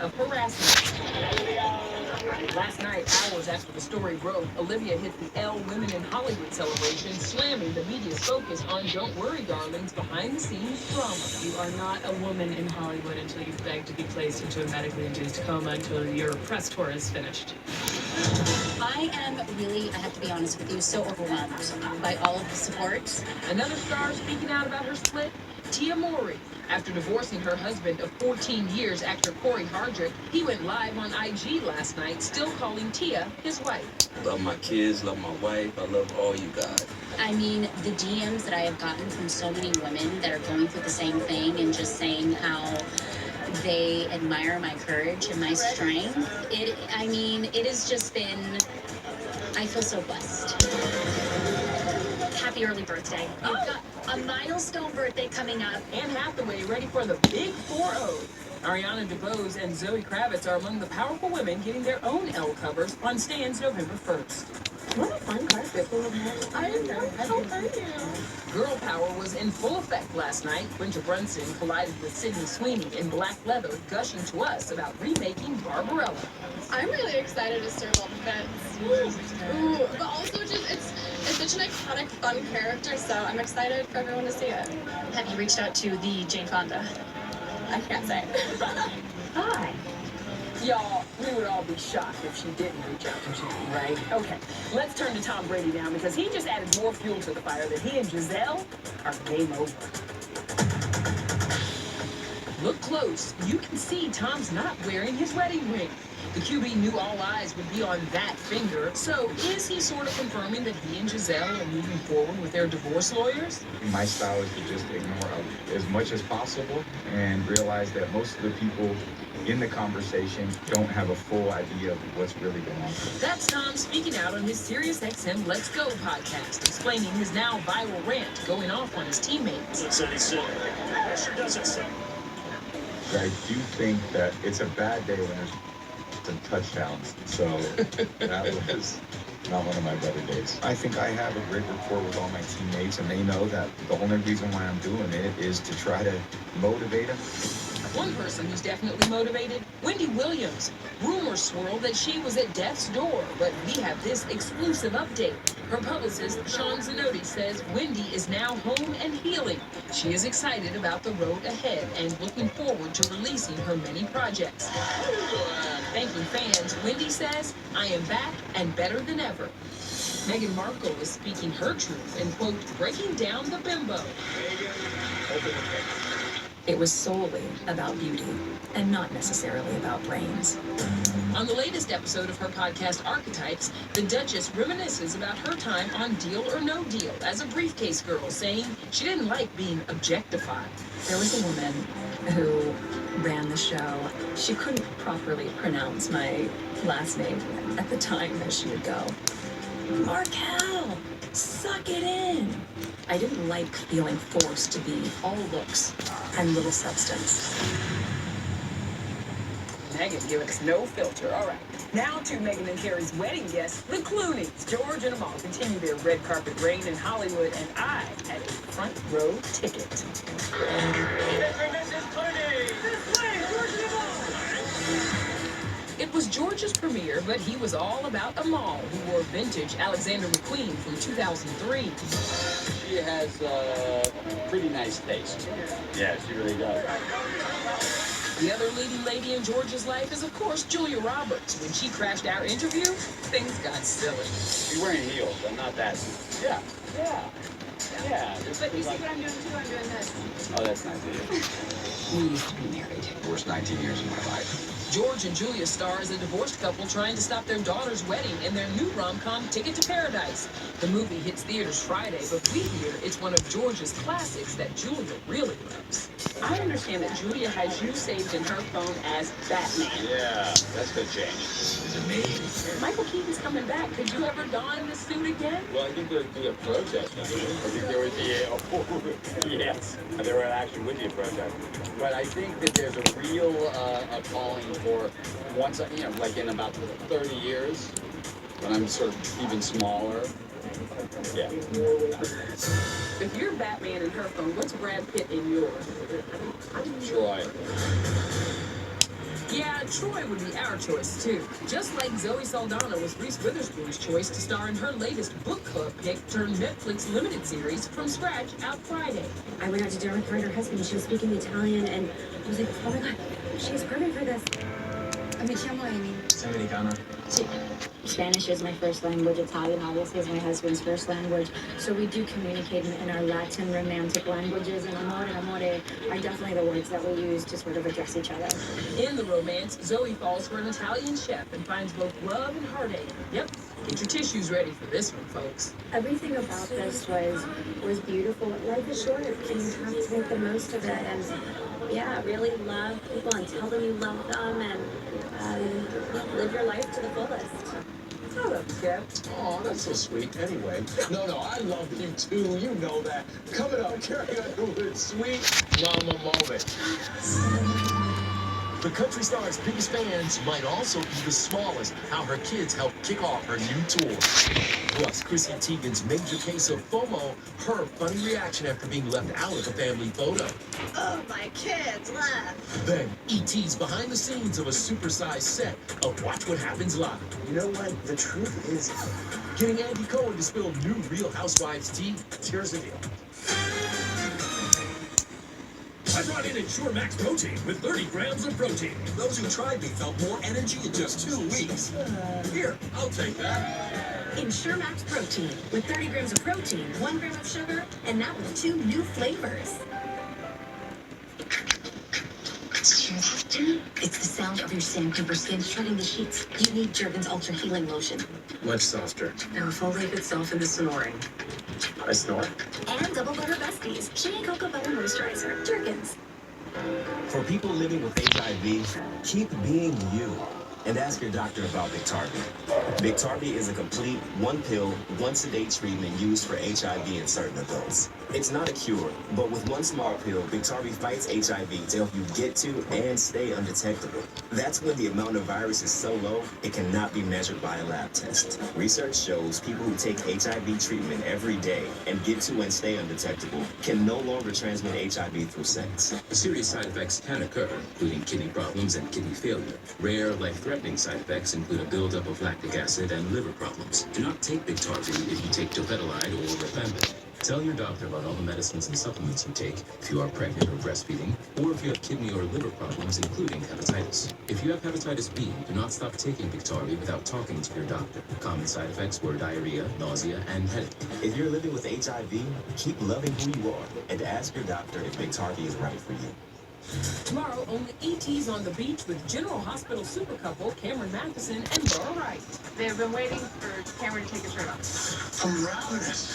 of harassment. Last night, hours after the story broke, Olivia hit the Elle Women in Hollywood celebration, slamming the media's focus on Don't Worry Darling's behind-the-scenes drama. You are not a woman in Hollywood until you've begged to be placed into a medically induced coma until your press tour is finished. I am really, I have to be honest with you, so overwhelmed by all of the support. Another star speaking out about her split, Tia Mowry. After divorcing her husband of 14 years, actor Corey Hardrick, he went live on IG last night, still calling Tia his wife. Love my kids, love my wife, I love all you guys. I mean, the DMs that I have gotten from so many women that are going through the same thing and just saying how they admire my courage and my strength. It has just been, I feel so blessed. Happy early birthday. You've got a milestone birthday coming up. Anne Hathaway ready for the big 4-0. Ariana DeBose and Zoe Kravitz are among the powerful women getting their own Elle covers on stands November 1st. What a fun carpet full of men. I know, how pretty. Girl power was in full effect last night. Winter Brunson collided with Sydney Sweeney in black leather, gushing to us about remaking Barbarella. I'm really excited to serve all the vets. Ooh, but also just it's such an iconic, fun character, so I'm excited for everyone to see it. Have you reached out to the Jane Fonda? I can't say. Hi. Y'all, we would all be shocked if she didn't reach out to Jane, right? Okay, let's turn to Tom Brady now because he just added more fuel to the fire that he and Giselle are game over. Look close. You can see Tom's not wearing his wedding ring. The QB knew all eyes would be on that finger. So is he sort of confirming that he and Giselle are moving forward with their divorce lawyers? My style is to just ignore as much as possible and realize that most of the people in the conversation don't have a full idea of what's really going on. That's Tom speaking out on his SiriusXM Let's Go podcast, explaining his now viral rant going off on his teammates. That's what he said. That sure doesn't say. I do think that it's a bad day when there's some touchdowns, so that was not one of my better days. I think I have a great rapport with all my teammates, and they know that the only reason why I'm doing it is to try to motivate them. One person who's definitely motivated, Wendy Williams. Rumors swirl that she was at death's door, but we have this exclusive update. Her publicist, Sean Zanotti, says Wendy is now home and healing. She is excited about the road ahead and looking forward to releasing her many projects. Thanking fans, Wendy says, I am back and better than ever. Meghan Markle is speaking her truth and, quote, breaking down the bimbo. It was solely about beauty and not necessarily about brains. On the latest episode of her podcast, Archetypes, the Duchess reminisces about her time on Deal or No Deal as a briefcase girl, saying she didn't like being objectified. There was a woman who ran the show. She couldn't properly pronounce my last name at the time as she would go, Markel, suck it in. I didn't like feeling forced to be all looks and little substance. Meghan giving us no filter. All right. Now to Meghan and Harry's wedding guests, the Clooneys. George and Amal continue their red carpet reign in Hollywood, and I had a front row ticket. Mrs. Clooney! This way, George and Amal! It was George's premiere, but he was all about Amal, who wore vintage Alexander McQueen from 2003. She has pretty nice taste. Yeah, she really does. The other leading lady in George's life is, of course, Julia Roberts. When she crashed our interview, things got silly. She's wearing heels, but not that. Yeah. But you see what I'm doing too? I'm doing this. Oh, that's nice of you. We used to be married. Worst 19 years of my life. George and Julia star as a divorced couple trying to stop their daughter's wedding in their new rom-com Ticket to Paradise. The movie hits theaters Friday, but we hear it's one of George's classics that Julia really loves. I understand that Julia has you saved in her phone as Batman. Yeah, that's gonna change. Is it me? Michael Keaton's coming back. Could you ever don this suit again? Well, I think there'd be a protest. I think there would be yes, there would actually would be a protest. But I think that there's a real a calling for once, like in about 30 years, when I'm sort of even smaller. Yeah. If you're Batman in her phone, what's Brad Pitt in yours? Troy. Yeah, Troy would be our choice, too. Just like Zoe Saldana was Reese Witherspoon's choice to star in her latest book club pick turned Netflix limited series From Scratch out Friday. I went out to dinner with her and her husband. She was speaking Italian, and I was like, oh my God, she's perfect for this. Mi chiamo Amy. Sei americana? Sí. Spanish is my first language. Italian, obviously, is my husband's first language. So we do communicate in our Latin romantic languages, and amore and amore are definitely the words that we use to sort of address each other. In the romance, Zoe falls for an Italian chef and finds both love and heartache. Yep, get your tissues ready for this one, folks. Everything about this was beautiful. Life is short, and you have to make the most of it. And yeah, really love people and tell them you love them, and live your life to the fullest. Hold up, Kev. Oh, that's so sweet. Anyway, no, I love you too. You know that. Coming up, Carrie Underwood's Sweet Mama Moment. The country star's biggest fans might also be the smallest. How her kids helped kick off her new tour. Plus, Chrissy Teigen's major case of FOMO, her funny reaction after being left out of the family photo. Oh, my kids laugh. Then, E.T.'s behind the scenes of a supersized set of Watch What Happens Live. You know what? The truth is, Getting Andy Cohen to spill new Real Housewives tea. here's the deal. I brought in Ensure Max Protein with 30 grams of protein. Those who tried me felt more energy in just 2 weeks. Here, I'll take that. Ensure Max Protein with 30 grams of protein, 1 gram of sugar, and now with 2 new flavors. Did you hear that? It's the sound of your sandpaper skin shredding the sheets. You need Jergens Ultra Healing Lotion. Much softer. Now foliate itself in the snoring. I snore. And Double Butter Besties. Shea and Cocoa Butter Moisturizer. Jergens. For people living with HIV, keep being you and ask your doctor about Biktarvy. Biktarvy is a complete one-pill, once-a-day treatment used for HIV in certain adults. It's not a cure, but with one small pill, Biktarvy fights HIV to help you get to and stay undetectable. That's when the amount of virus is so low, it cannot be measured by a lab test. Research shows people who take HIV treatment every day and get to and stay undetectable can no longer transmit HIV through sex. Serious side effects can occur, including kidney problems and kidney failure. Rare, life-threatening side effects include a buildup of lactic acid and liver problems. Do not take Biktarvy if you take dofetilide or rifampin. Tell your doctor about all the medicines and supplements you take if you are pregnant or breastfeeding, or if you have kidney or liver problems, including hepatitis. If you have hepatitis B, do not stop taking Biktarvy without talking to your doctor. Common side effects were diarrhea, nausea, and headache. If you're living with HIV, keep loving who you are and ask your doctor if Biktarvy is right for you. Tomorrow, only ET's on the beach with General Hospital super couple Cameron Matheson and Laura Wright. They've been waiting for Cameron to take his shirt off. I'm ravenous.